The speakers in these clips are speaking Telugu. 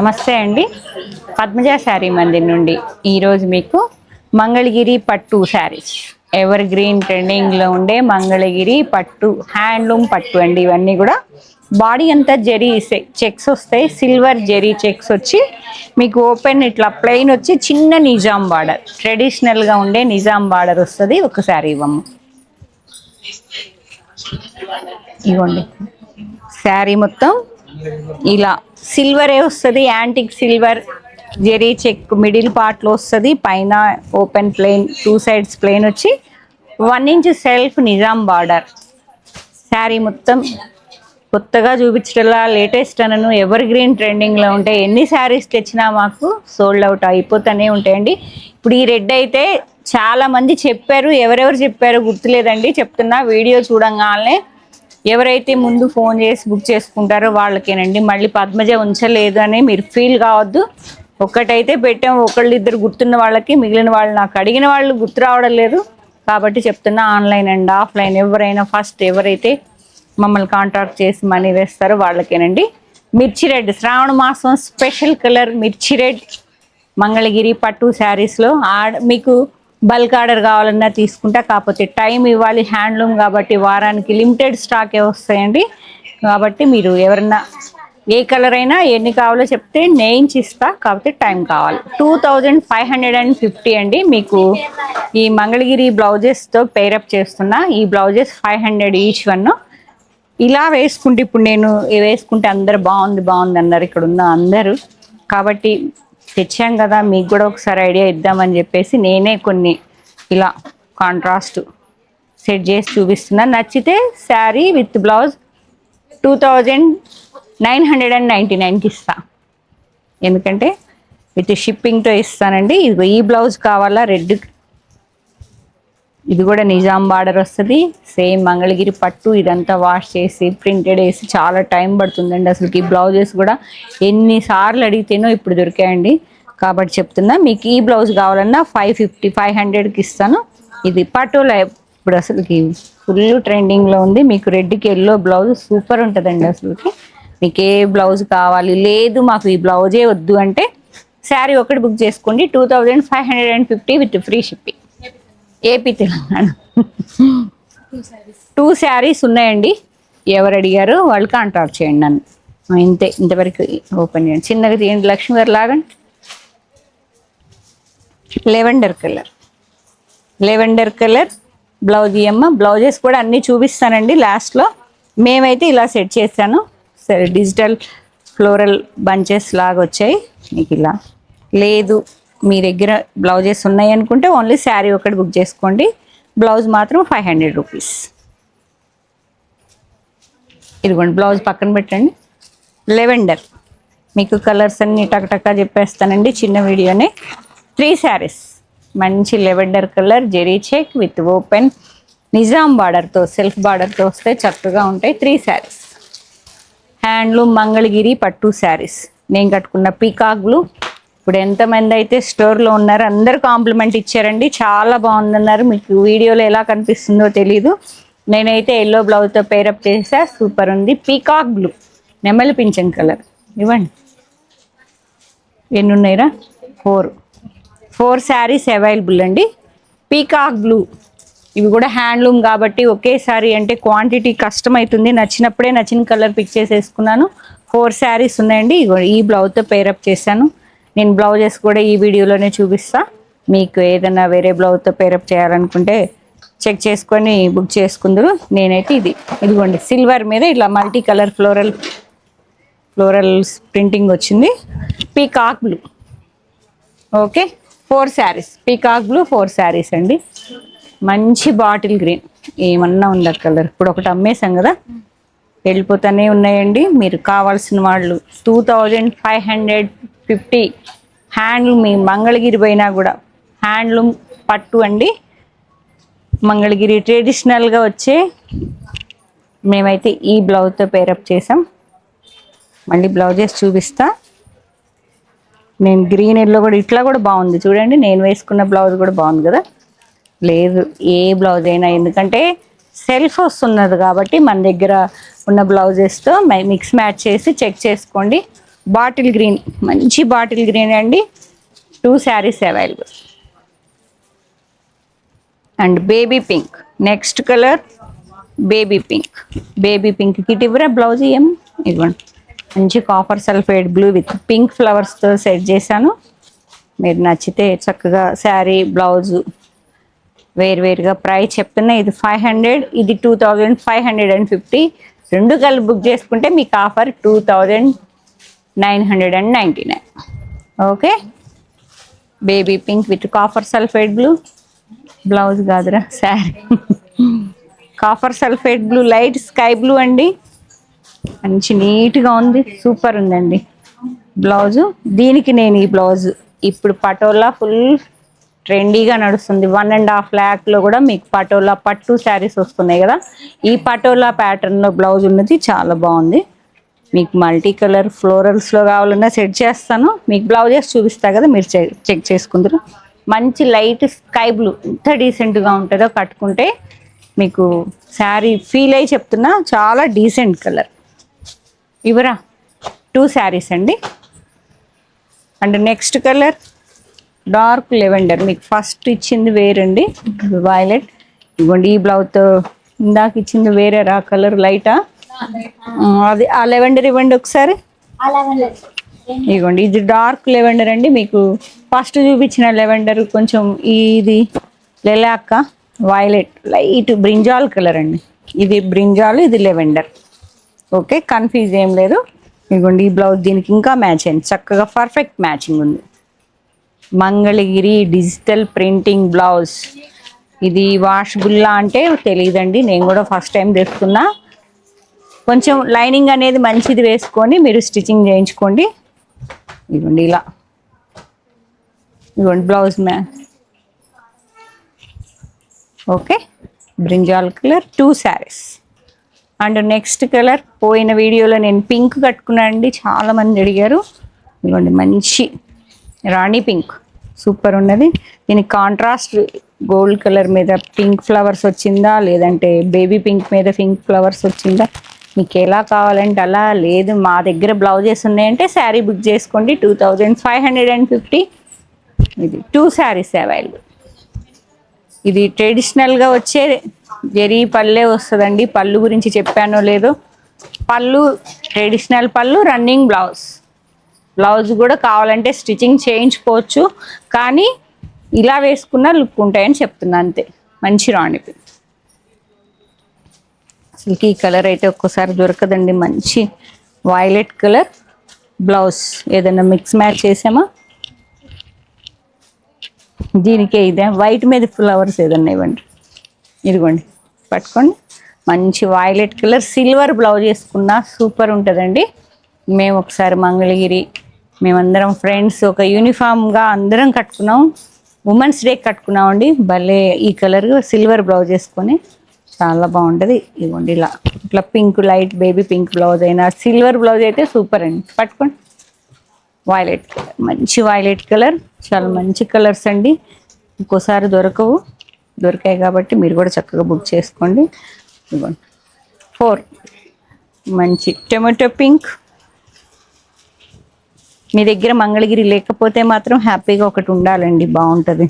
నమస్తే అండి. పద్మజ శారీ మందిర్ నుండి ఈరోజు మీకు మంగళగిరి పట్టు శారీస్, ఎవర్ గ్రీన్ ట్రెండింగ్లో ఉండే మంగళగిరి పట్టు, హ్యాండ్లూమ్ పట్టు అండి. ఇవన్నీ కూడా బాడీ అంతా జెరీ చెక్స్ వస్తాయి, సిల్వర్ జెరీ చెక్స్ వచ్చి మీకు ఓపెన్ ఇట్లా ప్లెయిన్ వచ్చి చిన్న నిజాం బార్డర్, ట్రెడిషనల్గా ఉండే నిజాం బార్డర్ వస్తుంది. ఒకసారి ఇవ్వము, ఇవ్వండి. శారీ మొత్తం ఇలా సిల్వరే వస్తుంది, యాంటిక్ సిల్వర్ జెరీ చెక్ మిడిల్ పార్ట్లో వస్తుంది. పైన open plain, two sides plain వచ్చి 1 inch self Nizam border. Sari మొత్తం కొత్తగా చూపించడంలా లేటెస్ట్ అనను, ఎవర్ గ్రీన్ ట్రెండింగ్లో ఉంటాయి. ఎన్ని శారీస్ తెచ్చినా మాకు సోల్డ్ అవుట్ అయిపోతూనే ఉంటాయండి. ఇప్పుడు ఈ రెడ్ అయితే చాలా మంది చెప్పారు, ఎవరెవరు చెప్పారు గుర్తులేదండి, చెప్తున్నా. వీడియో చూడంగానే ఎవరైతే ముందు ఫోన్ చేసి బుక్ చేసుకుంటారో వాళ్ళకేనండి. మళ్ళీ పద్మజ ఉంచలేదు అని మీరు ఫీల్ కావద్దు. ఒక్కటైతే పెట్టాం, ఒకళ్ళిద్దరు గుర్తున్న వాళ్ళకి, మిగిలిన వాళ్ళు నాకు అడిగిన వాళ్ళు గుర్తు రావడం లేదు కాబట్టి చెప్తున్నా. ఆన్లైన్ అండ్ ఆఫ్లైన్ ఎవరైనా ఫస్ట్ ఎవరైతే మమ్మల్ని కాంటాక్ట్ చేసి మనీ వేస్తారో వాళ్ళకేనండి. మిర్చి రెడ్ శ్రావణ మాసం స్పెషల్ కలర్ మిర్చి రెడ్ మంగళగిరి పట్టు శారీస్లో మీకు బల్క్ ఆర్డర్ కావాలన్నా తీసుకుంటా, కాకపోతే టైం ఇవ్వాలి. హ్యాండ్లూమ్ కాబట్టి వారానికి లిమిటెడ్ స్టాకే వస్తాయండి. కాబట్టి మీరు ఎవరన్నా ఏ కలర్ అయినా ఎన్ని కావాలో చెప్తే నేయించి ఇస్తా, కాకపోతే టైం కావాలి. 2550 అండి. మీకు ఈ మంగళగిరి బ్లౌజెస్తో పేరప్ చేస్తున్నా. ఈ బ్లౌజెస్ 500 ఈచ్ వన్. ఇలా వేసుకుంటే ఇప్పుడు నేను వేసుకుంటే అందరు బాగుంది బాగుంది అన్నారు ఇక్కడ ఉన్న అందరూ. కాబట్టి తెచ్చాం కదా, మీకు కూడా ఒకసారి ఐడియా ఇద్దామని చెప్పేసి నేనే కొన్ని ఇలా కాంట్రాస్ట్ సెట్ చేసి చూపిస్తున్నా. నచ్చితే శారీ విత్ బ్లౌజ్ 2999కి ఇస్తా, ఎందుకంటే విత్ షిప్పింగ్తో ఇస్తానండి. ఇది ఈ బ్లౌజ్ కావాలా రెడ్, ఇది కూడా నిజాం బార్డర్ వస్తుంది. సేమ్ మంగళగిరి పట్టు. ఇదంతా వాష్ చేసి ప్రింటెడ్ వేసి చాలా టైం పడుతుందండి. అసలుకి ఈ బ్లౌజెస్ కూడా ఎన్నిసార్లు అడిగితేనో ఇప్పుడు దొరికాయండి. కాబట్టి చెప్తున్నా, మీకు ఈ బ్లౌజ్ కావాలన్నా 500కి ఇస్తాను. ఇది పట్టులో ఇప్పుడు అసలుకి ఫుల్ ట్రెండింగ్లో ఉంది. మీకు రెడ్కి ఎల్లో బ్లౌజ్ సూపర్ ఉంటుందండి. అసలుకి మీకు ఏ బ్లౌజ్ కావాలి, లేదు మాకు ఈ బ్లౌజే వద్దు అంటే శారీ ఒకటి బుక్ చేసుకోండి. 2550 with free shipping. AP Telangana 2 saris ఉన్నాయండి. ఎవరు అడిగారు వాళ్ళు కాంటాక్ట్ చేయండి నన్ను. ఇంతే, ఇంతవరకు ఓపెన్ చేయండి. చిన్నగా తీయండి లక్ష్మి గారు లాగండి. లెవెండర్ కలర్ బ్లౌజ్ ఇయమ్మ. బ్లౌజెస్ కూడా అన్నీ చూపిస్తానండి లాస్ట్లో. మేమైతే ఇలా సెట్ చేశాను. సరే, డిజిటల్ ఫ్లోరల్ బంచెస్ లాగా వచ్చాయి మీకు. ఇలా లేదు మీ దగ్గర బ్లౌజెస్ ఉన్నాయి అనుకుంటే ఓన్లీ శారీ ఒకటి బుక్ చేసుకోండి. బ్లౌజ్ మాత్రం 500 రూపీస్. ఇదిగోండి బ్లౌజ్ పక్కన పెట్టండి. లెవెండర్ మీకు కలర్స్ అన్నీ టక్టక్కా చెప్పేస్తానండి చిన్న వీడియోనే. 3 శారీస్ మంచి lavender colour zari check with open Nizam బార్డర్తో, సెల్ఫ్ బార్డర్తో వస్తే చక్కగా ఉంటాయి. 3 శారీస్ హ్యాండ్లూమ్ మంగళగిరి పట్టు శారీస్. నేను కట్టుకున్న పీకాక్ బ్లూ. ఇప్పుడు ఎంతమంది అయితే స్టోర్లో ఉన్నారో అందరు కాంప్లిమెంట్ ఇచ్చారండి, చాలా బాగుందన్నారు. మీకు వీడియోలో ఎలా కనిపిస్తుందో తెలీదు. నేనైతే ఎల్లో బ్లౌజ్తో పేరప్ చేసా, సూపర్ ఉంది. పీకాక్ బ్లూ నెమలి పింఛన్ కలర్. ఇవ్వండి, ఎన్ని ఉన్నాయిరా? 4 శారీస్ అవైలబుల్ అండి. పీకాక్ బ్లూ ఇవి కూడా హ్యాండ్లూమ్ కాబట్టి ఒకేసారి అంటే క్వాంటిటీ కష్టమవుతుంది. నచ్చినప్పుడే నచ్చిన కలర్ పిక్ చేసేసుకున్నాను. 4 శారీస్ ఉన్నాయండి. ఈ బ్లౌజ్తో పేరప్ చేశాను. నేను బ్లౌజెస్ కూడా ఈ వీడియోలోనే చూపిస్తా. మీకు ఏదైనా వేరే బ్లౌజ్తో పేరప్ చేయాలనుకుంటే చెక్ చేసుకొని బుక్ చేసుకుందరు. నేనైతే ఇదిగోండి సిల్వర్ మీద ఇట్లా మల్టీ కలర్ ఫ్లోరల్ ప్రింటింగ్ వచ్చింది. Peacock blue. Okay, 4 saris peacock blue, 4 saris అండి. మంచి బాటిల్ గ్రీన్ ఏమన్నా ఉందా కలర్? ఇప్పుడు ఒకటి అమ్మేసాం కదా, వెళ్ళిపోతూనే ఉన్నాయండి. మీరు కావాల్సిన వాళ్ళు 2550 హ్యాండ్లూమ్. మీ మంగళగిరి పోయినా కూడా హ్యాండ్లూమ్ పట్టు అండి. మంగళగిరి ట్రెడిషనల్గా వచ్చే మేమైతే ఈ బ్లౌజ్తో పేరప్ చేసాం. మళ్ళీ బ్లౌజెస్ చూపిస్తా. నేను గ్రీన్ ఎల్లో కూడా ఇట్లా కూడా బాగుంది చూడండి. నేను వేసుకున్న బ్లౌజ్ కూడా బాగుంది కదా. లేదు ఏ బ్లౌజ్ అయినా, ఎందుకంటే సెల్ఫ్ వస్తున్నది కాబట్టి మన దగ్గర ఉన్న బ్లౌజెస్తో మిక్స్ మ్యాచ్ చేసి చెక్ చేసుకోండి. బాటిల్ గ్రీన్, మంచి బాటిల్ గ్రీన్ అండి. 2 saris available. And baby pink, next colour baby pink. Baby pink kit ఇవ్వరా బ్లౌజ్ ఏం ఇవ్వండి. మంచి copper sulphate blue with pink ఫ్లవర్స్తో సెట్ చేశాను. మీరు నచ్చితే చక్కగా శారీ బ్లౌజు వేరువేరుగా ప్రైస్ చెప్తున్నా. ఇది 500, ఇది 2550. రెండు కలిపి బుక్ చేసుకుంటే మీకు offer 2999. Okay, baby pink with copper sulphate blue. Blouse కాదురా sari. Copper sulphate blue, light sky blue అండి. మంచి నీట్గా ఉంది, సూపర్ ఉందండి బ్లౌజు. దీనికి నేను ఈ బ్లౌజ్ ఇప్పుడు పటోలా ఫుల్ ట్రెండీగా నడుస్తుంది. 1.5 lakhలో కూడా మీకు పటోలా పట్టు శారీస్ వస్తున్నాయి కదా. ఈ పటోలా ప్యాటర్న్లో బ్లౌజ్ ఉన్నది, చాలా బాగుంది. మీకు మల్టీ కలర్ ఫ్లోరల్స్లో కావాలన్నా సెట్ చేస్తాను. మీకు బ్లౌజెస్ చూపిస్తా కదా, మీరు చెక్ చేసుకుందరు. మంచి లైట్ స్కై బ్లూ, ఎంత డీసెంట్గా ఉంటుందో కట్టుకుంటే. మీకు శారీ ఫీల్ అయ్యి చెప్తున్నా, చాలా డీసెంట్ కలర్. ఇవరా 2 శారీస్ అండి. And next colour dark lavender. మీకు ఫస్ట్ ఇచ్చింది వేరండి, వైలెట్. ఇవ్వండి, ఈ బ్లౌజ్తో ఇందాక ఇచ్చింది వేరే రా కలర్ లైటా, అది ఆ లెవెండర్ ఇవ్వండి ఒకసారి. ఇవ్వండి, ఇది డార్క్ లెవెండర్ అండి. మీకు ఫస్ట్ చూపించిన లెవెండర్ కొంచెం ఇది లెలాక వైలెట్, లైట్ బ్రింజాల్ కలర్ అండి. ఇది బ్రింజాల్, ఇది లెవెండర్. ఓకే, కన్ఫ్యూజ్ ఏం లేదు. ఇదిగోండి, ఈ బ్లౌజ్ దీనికి ఇంకా మ్యాచ్ అయింది, చక్కగా పర్ఫెక్ట్ మ్యాచింగ్ ఉంది. Mangalagiri digital printing blouse. ఇది వాషబుల్లా అంటే తెలియదండి, నేను కూడా ఫస్ట్ టైం తెస్తున్నా. కొంచెం లైనింగ్ అనేది మంచిది వేసుకొని మీరు స్టిచ్చింగ్ చేయించుకోండి. ఇదిగోండి ఇలా, ఇదిగోండి blouse okay, brinjal colour 2 saris. And next colour పోయిన వీడియోలో నేను పింక్ కట్టుకున్నానండి, చాలామంది అడిగారు. ఇదిగోండి మంచి రాణి పింక్, సూపర్ ఉన్నది. దీనికి కాంట్రాస్ట్ గోల్డ్ కలర్ మీద పింక్ ఫ్లవర్స్ వచ్చిందా, లేదంటే బేబీ పింక్ మీద పింక్ ఫ్లవర్స్ వచ్చిందా, మీకు ఎలా కావాలంటే అలా. లేదు మా దగ్గర బ్లౌజెస్ ఉన్నాయంటే శారీ బుక్ చేసుకోండి. 2550. ఇది 2 శారీస్ అవైలబుల్. ఇది ట్రెడిషనల్గా వచ్చే జరీ పల్లె వస్తుందండి. పళ్ళు గురించి చెప్పానో లేదో, పళ్ళు ట్రెడిషనల్ పళ్ళు, రన్నింగ్ బ్లౌజ్. బ్లౌజ్ కూడా కావాలంటే స్టిచ్చింగ్ చేయించుకోవచ్చు, కానీ ఇలా వేసుకున్న లుక్ ఉంటాయని చెప్తున్నా అంతే. మంచి రాణి పింక్. అసలుకి ఈ కలర్ అయితే ఒక్కోసారి దొరకదండి. మంచి వైలెట్ కలర్ బ్లౌజ్, ఏదైనా మిక్స్ మ్యాచ్ చేసామా. దీనికే ఇదే వైట్ మీద ఫ్లవర్స్ ఏదన్నా ఇవ్వండి. ఇదిగోండి పట్టుకోండి, మంచి వైలెట్ కలర్ సిల్వర్ బ్లౌజ్ వేసుకున్నా సూపర్ ఉంటుందండి. మేము ఒకసారి మంగళగిరి మేమందరం ఫ్రెండ్స్ ఒక యూనిఫామ్గా అందరం కట్టుకున్నాం, ఉమెన్స్ డే కట్టుకున్నామండి. భలే ఈ కలర్ సిల్వర్ బ్లౌజ్ వేసుకొని చాలా బాగుంటుంది. ఇదిగోండి ఇలా ఇట్లా pink, light baby pink blouse అయినా సిల్వర్ బ్లౌజ్ అయితే సూపర్ అండి. పట్టుకోండి, వైలెట్ కలర్, మంచి వైలెట్ కలర్, చాలా మంచి కలర్స్ అండి. ఇంకోసారి దొరికాయి కాబట్టి మీరు కూడా చక్కగా బుక్ చేసుకోండి. ఇదిగోండి 4 మంచి టొమాటో పింక్. మీ దగ్గర మంగళగిరి లేకపోతే మాత్రం హ్యాపీగా ఒకటి ఉండాలండి, బాగుంటుంది.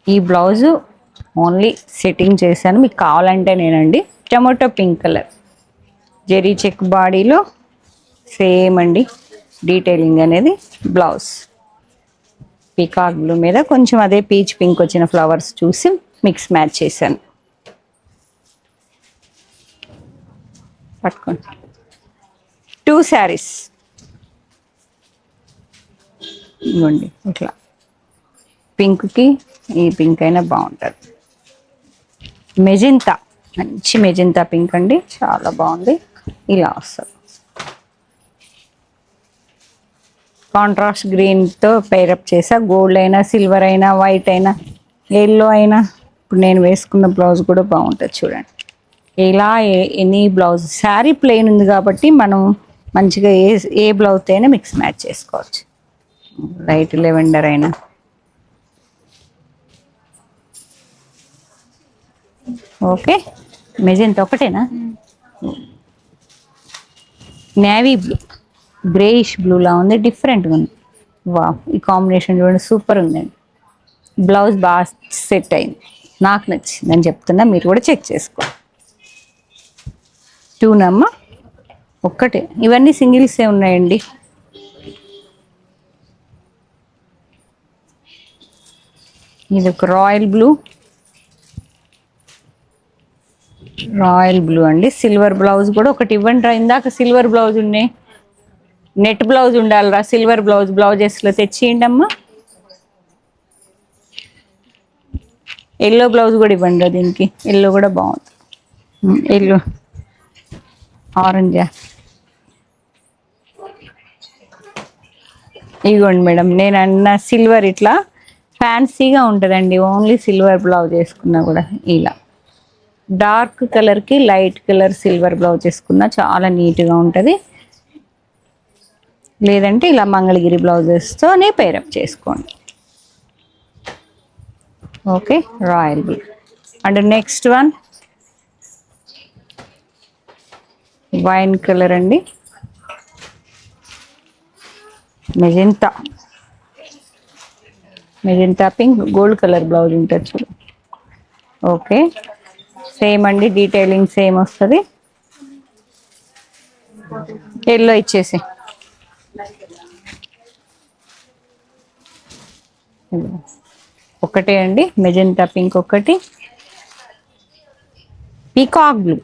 ఈ బ్లౌజు ఓన్లీ సెట్టింగ్ చేశాను, మీకు కావాలంటే నేనండి. Tomato pink colour zari check బాడీలో సేమ్ అండి డీటెయిలింగ్ అనేది. బ్లౌజ్ పీకాక్ బ్లూ మీద కొంచెం అదే పీచ్ పింక్ వచ్చిన ఫ్లవర్స్ చూసి మిక్స్ మ్యాచ్ చేశాను. పట్టుకోండి, 2 శారీస్. ఇవ్వండి ఇట్లా పింక్కి ఈ పింక్ అయినా బాగుంటుంది. మెజెంతా, మంచి మెజెంతా పింక్ అండి, చాలా బాగుంది. ఇలా వస్తుంది కాంట్రాస్ట్ గ్రీన్తో పేరప్ చేసా. గోల్డ్ అయినా, సిల్వర్ అయినా, వైట్ అయినా, ఎల్లో అయినా. ఇప్పుడు నేను వేసుకున్న బ్లౌజ్ కూడా బాగుంటుంది చూడండి. ఇలా ఎనీ బ్లౌజ్, శారీ ప్లెయిన్ ఉంది కాబట్టి మనం మంచిగా ఏ బ్లౌజ్ అయినా మిక్స్ మ్యాచ్ చేసుకోవచ్చు. లైట్ లెవెండర్ అయినా. ఓకే, మెజెంతా ఒకటేనా. నేవీ బ్లూ, గ్రేయిష్ బ్లూలా ఉంది, డిఫరెంట్గా ఉంది. వా, ఈ కాంబినేషన్ చూడండి సూపర్ ఉందండి. బ్లౌజ్ బాగా సెట్ అయింది, నాకు నచ్చింది అని చెప్తున్నా, మీరు కూడా చెక్ చేసుకోండి. 2 నమ్మా, ఒక్కటే, ఇవన్నీ సింగిల్సే ఉన్నాయండి. ఇది ఒక రాయల్ బ్లూ, రాయల్ బ్లూ అండి. సిల్వర్ బ్లౌజ్ కూడా ఒకటి ఇవ్వండి రా, ఇందాక సిల్వర్ బ్లౌజ్ ఉన్నాయి, నెట్ బ్లౌజ్ ఉండాలిరా, సిల్వర్ బ్లౌజ్ బ్లౌజెస్లో తెచ్చియండి అమ్మా. ఎల్లో బ్లౌజ్ కూడా ఇవ్వండి రా, దీనికి ఎల్లో కూడా బాగుంది. ఎల్లో ఆరెంజా, ఇదిగోండి మేడం, నేను అన్న సిల్వర్ ఇట్లా ఫ్యాన్సీగా ఉంటుందండి, ఓన్లీ సిల్వర్ బ్లౌజ్ వేసుకున్నా కూడా. ఇలా డార్క్ కలర్కి లైట్ కలర్ సిల్వర్ బ్లౌజ్ వేసుకున్నా చాలా నీట్గా ఉంటుంది. లేదంటే ఇలా మంగళగిరి బ్లౌజెస్తోనే పేరప్ చేసుకోండి. Okay, royal blue. And next one wine colour అండి, magenta, magenta pink, gold colour blouse ఉంటుంది చూడు. ఓకే, సేమ్ అండి, డీటెయిలింగ్ సేమ్ వస్తుంది. ఎల్లో ఇచ్చేసి, ఒకటే అండి, మెజెంటా పింక్ ఒకటి, పీకాక్ బ్లూ,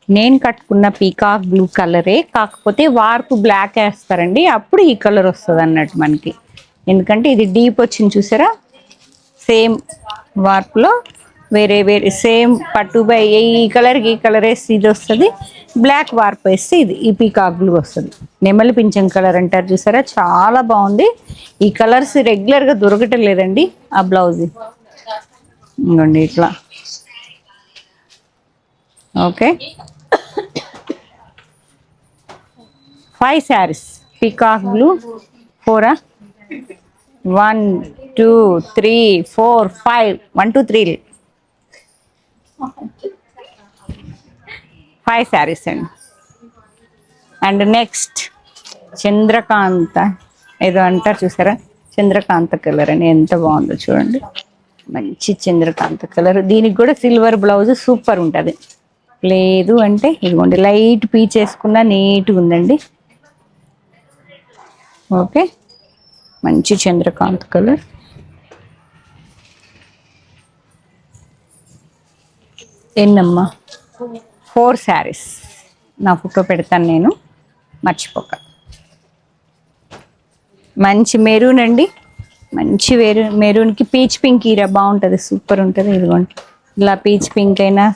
నేను కట్టుకున్న పీకాక్ బ్లూ కలరే, కాకపోతే వార్పు బ్లాక్ వేస్తారండి, అప్పుడు ఈ కలర్ వస్తుంది అన్నట్టు మనకి. ఎందుకంటే ఇది డీప్ వచ్చింది చూసారా, సేమ్ వార్పులో వేరే వేరే సేమ్ పట్టు బై ఈ కలర్కి ఈ కలర్ వేస్తే ఇది వస్తుంది, బ్లాక్ వార్ప్ వేస్తే ఇది ఈ పీకాక్ బ్లూ వస్తుంది. నెమలి పింఛం కలర్ అంటారు చూసారా, చాలా బాగుంది. ఈ కలర్స్ రెగ్యులర్గా దొరకటం లేదండి. ఆ బ్లౌజ్ ఇంకోండి ఇట్లా. Okay, 5 saris peacock blue. 4 1 2 3 4 5 1 2 3 5 saris అండి. అండ్ నెక్స్ట్ చంద్రకాంత ఏదో అంటారు చూసారా, చంద్రకాంత కలర్ అని, ఎంత బాగుందో చూడండి, మంచి చంద్రకాంత కలర్. దీనికి కూడా సిల్వర్ బ్లౌజ్ సూపర్ ఉంటుంది. లేదు అంటే ఇదిగోండి లైట్ పీచ్ వేసుకున్నా నీట్గా ఉందండి. ఓకే, మంచి చంద్రకాంత్ కలర్. ఎన్నమ్మా, 4 శారీస్. నా ఫోటో పెడతాను నేను, మర్చిపోక. మంచి మెరూన్ అండి, మంచి మెరూన్కి పీచ్ పింక్ ఈరా బాగుంటుంది, సూపర్ ఉంటుంది. ఇదిగోండి ఇలా పీచ్ పింక్ అయినా,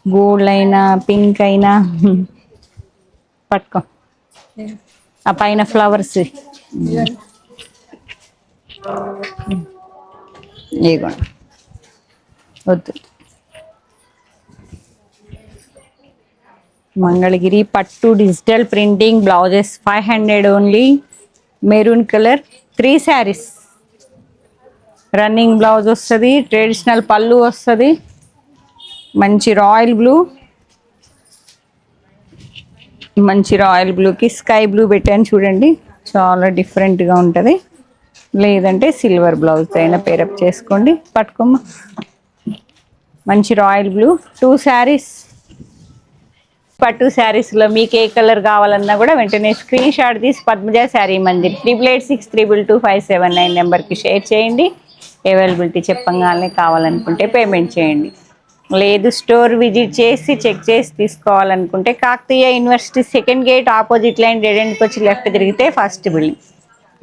గోల్డ్ అయినా, పింక్ అయినా పట్టుకో. ఆ పైన ఫ్లవర్స్ ఇదిగోండి, వద్దు. మంగళగిరి పట్టు digital printing blouses 500 only. Maroon colour, 3 saris. Running blouse వస్తుంది, ట్రెడిషనల్ పళ్ళు వస్తుంది. మంచి రాయల్ బ్లూ, మంచి రాయల్ బ్లూకి స్కై బ్లూ పెట్టాను చూడండి, చాలా డిఫరెంట్గా ఉంటుంది. లేదంటే సిల్వర్ బ్లౌజ్ అయినా పేరప్ చేసుకోండి. పట్టుకోమ్మా, మంచి రాయల్ బ్లూ. 2 శారీస్. పట్టు శారీస్లో మీకు ఏ కలర్ కావాలన్నా కూడా వెంటనే స్క్రీన్ షాట్ తీసి పద్మజ శారీ మందిర్ 8886222579 నెంబర్కి షేర్ చేయండి. అవైలబిలిటీ చెప్పగానే కావాలనుకుంటే పేమెంట్ చేయండి. లేదు స్టోర్ విజిట్ చేసి చెక్ చేసి తీసుకోవాలనుకుంటే Kakatiya university 2nd gate opposite line dead ఎండ్కి వచ్చి లెఫ్ట్ తిరిగితే ఫస్ట్ బిల్డింగ్.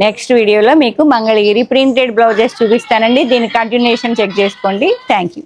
నెక్స్ట్ వీడియోలో మీకు మంగళగిరి ప్రింటెడ్ బ్లౌజెస్ చూపిస్తానండి. దీని కంటిన్యూషన్ చెక్ చేసుకోండి. Thank you.